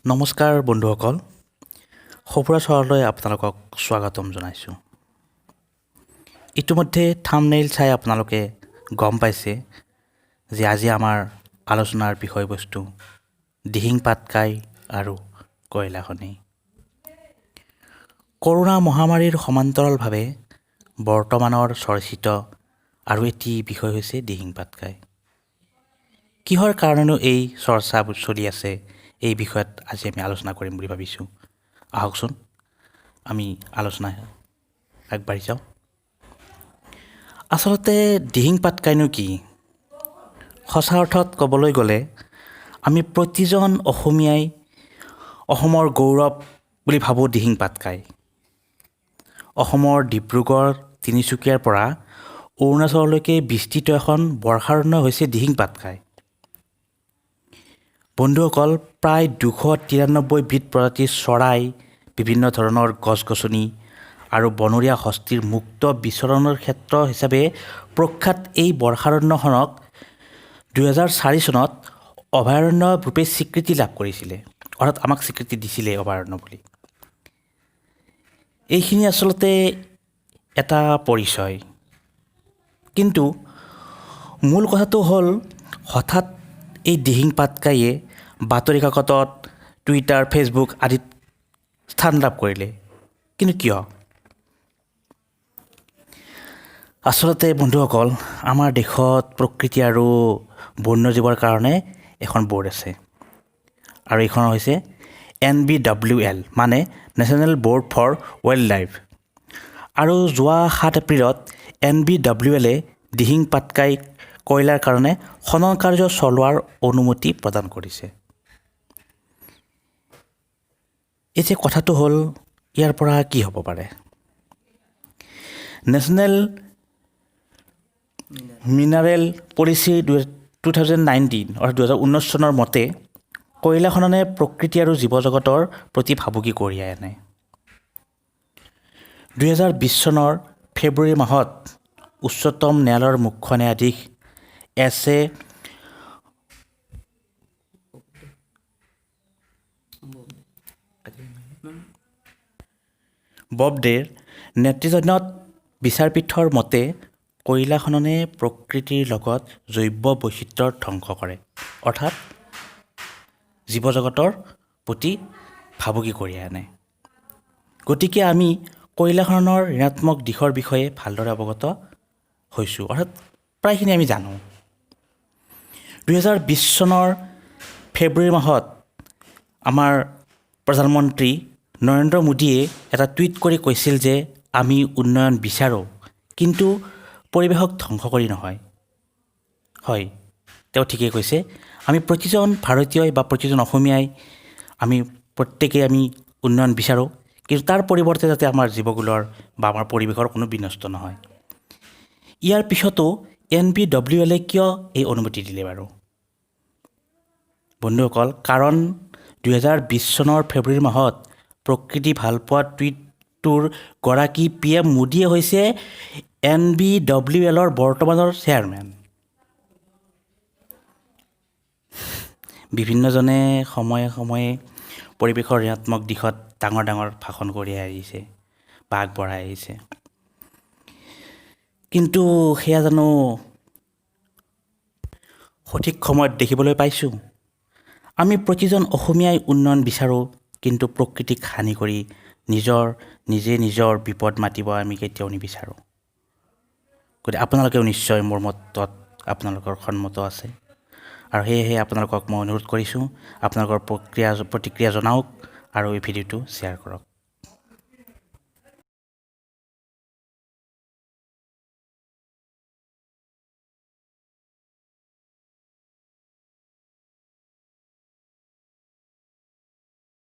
নমস্কাৰ বন্ধুসকল, সফুৰা চহৰলৈ আপোনালোকক স্বাগতম জনাইছোঁ। ইতিমধ্যে থাম্বনেইল চাই আপোনালোকে গম পাইছে যে আজি আমাৰ আলোচনাৰ বিষয়বস্তু দিহিং পাটকাই আৰু কয়লা খনি। কৰোনা মহামাৰীৰ সমান্তৰালভাৱে বৰ্তমানৰ চৰ্চিত আৰু এটি বিষয় হৈছে দিহিং পাটকাই। কিহৰ কাৰণেনো এই চৰ্চা চলি আছে, এই বিষয়ত আজি আমি আলোচনা কৰিম বুলি ভাবিছোঁ। আহকচোন আমি আলোচনা আগবাঢ়ি যাওঁ। আচলতে দিহিং পাটকাইনো কি? সঁচা অৰ্থত ক'বলৈ গ'লে আমি প্ৰতিজন অসমীয়াই অসমৰ গৌৰৱ বুলি ভাবোঁ দিহিং পাটকাই। অসমৰ ডিব্ৰুগড়, তিনিচুকীয়াৰ পৰা অৰুণাচললৈকে বিস্তৃত এখন বৰ্ষাৰণ্য হৈছে দিহিং পাটকাই। বন্ধুসকল, প্ৰায় 293বিধ প্ৰজাতিৰ চৰাই, বিভিন্ন ধৰণৰ গছ-গছনি আৰু বনৰীয়া হস্তীৰ মুক্ত বিচৰণৰ ক্ষেত্ৰ হিচাপে প্ৰখ্যাত এই বৰ্ষাৰণ্যখনক 2004 চনত অভয়াৰণ্য ৰূপে স্বীকৃতি লাভ কৰিছিলে, অৰ্থাৎ আমাক স্বীকৃতি দিছিলে অভয়াৰণ্য বুলি। এইখিনি আচলতে এটা পৰিচয়, কিন্তু মূল কথাটো হ'ল হঠাৎ এই দিহিং পাটকাইয়ে বাতৰি কাকতত, টুইটাৰ, ফেচবুক আদিত স্থান লাভ কৰিলে। কিন্তু কিয়? আচলতে বন্ধুসকল, আমাৰ দেশত প্ৰকৃতি আৰু বন্যজীৱৰ কাৰণে এখন বৰ্ড আছে, আৰু এইখন হৈছে NBWL, মানে national board for wildlife. আৰু যোৱা 7 এপ্ৰিলত NBWLে দিহিং পাটকাই কয়লাৰ কাৰণে খনন কাৰ্য চলোৱাৰ অনুমতি প্ৰদান কৰিছে। এতিয়া কথাটো হ'ল, ইয়াৰ পৰা কি হ'ব পাৰে? নেশ্যনেল মিনাৰেল পলিচি 2019 অৰ্থাৎ 2019 চনৰ মতে কয়লা খননে প্ৰকৃতি আৰু জীৱ জগতৰ প্ৰতি ভাবুকি কঢ়িয়াই আনে। 2020 চনৰ ফেব্ৰুৱাৰী মাহত উচ্চতম ন্যায়ালয়ৰ মুখ্য ন্যায়াধীশ এছ.এ. ববডেৰ নেতৃত্বাধীন বিচাৰপীঠৰ মতে কয়লা খননে প্ৰকৃতিৰ লগত জৈৱ বৈচিত্ৰ্যৰ ধ্বংস কৰে, অৰ্থাৎ জীৱ জগতৰ প্ৰতি ভাবুকি কঢ়িয়াই আনে। গতিকে আমি কয়লা খননৰ ঋণাত্মক দিশৰ বিষয়ে ভালদৰে অৱগত হৈছোঁ, অৰ্থাৎ প্ৰায়খিনি আমি জানো। 2020 চনৰ ফেব্ৰুৱাৰী মাহত আমাৰ প্ৰধানমন্ত্ৰী নৰেন্দ্ৰ মোদীয়ে এটা টুইট কৰি কৈছিল যে আমি উন্নয়ন বিচাৰোঁ, কিন্তু পৰিৱেশক ধ্বংস কৰি নহয়। হয়, তেওঁ ঠিকেই কৈছে। আমি প্ৰতিজন ভাৰতীয়ই বা প্ৰতিজন অসমীয়াই আমি প্ৰত্যেকেই আমি উন্নয়ন বিচাৰোঁ, কিন্তু তাৰ পৰিৱৰ্তে যাতে আমাৰ জীৱকুলৰ বা আমাৰ পৰিৱেশৰ কোনো বিনষ্ট নহয়। ইয়াৰ পিছতো NBWLে কিয় এই অনুমতি দিলে বাৰু? বন্ধুসকল, কাৰণ 2020 চনৰ ফেব্ৰুৱাৰী মাহত প্ৰকৃতি ভালপোৱা টুইটটোৰ গৰাকী PM মোদীয়ে হৈছে NBWLৰ বৰ্তমানৰ চেয়াৰমেন। বিভিন্নজনে সময়ে সময়ে পৰিৱেশৰ ঋণাত্মক দিশত ডাঙৰ ডাঙৰ ভাষণ কঢ়িয়াই আহিছে বা আগবঢ়াই আহিছে, কিন্তু সেয়া জানো সঠিক সময়ত দেখিবলৈ পাইছোঁ? আমি প্ৰতিজন অসমীয়াই উন্নয়ন বিচাৰোঁ, কিন্তু প্ৰকৃতিক হানি কৰি নিজে নিজৰ বিপদ মাতিব আমি কেতিয়াও নিবিচাৰোঁ। গতিকে আপোনালোকেও নিশ্চয় মোৰ মতত আপোনালোকৰ সন্মত আছে, আৰু সেয়েহে আপোনালোকক মই অনুৰোধ কৰিছোঁ আপোনালোকৰ প্ৰতিক্ৰিয়া জনাওক আৰু এই ভিডিঅ'টো শ্বেয়াৰ কৰক।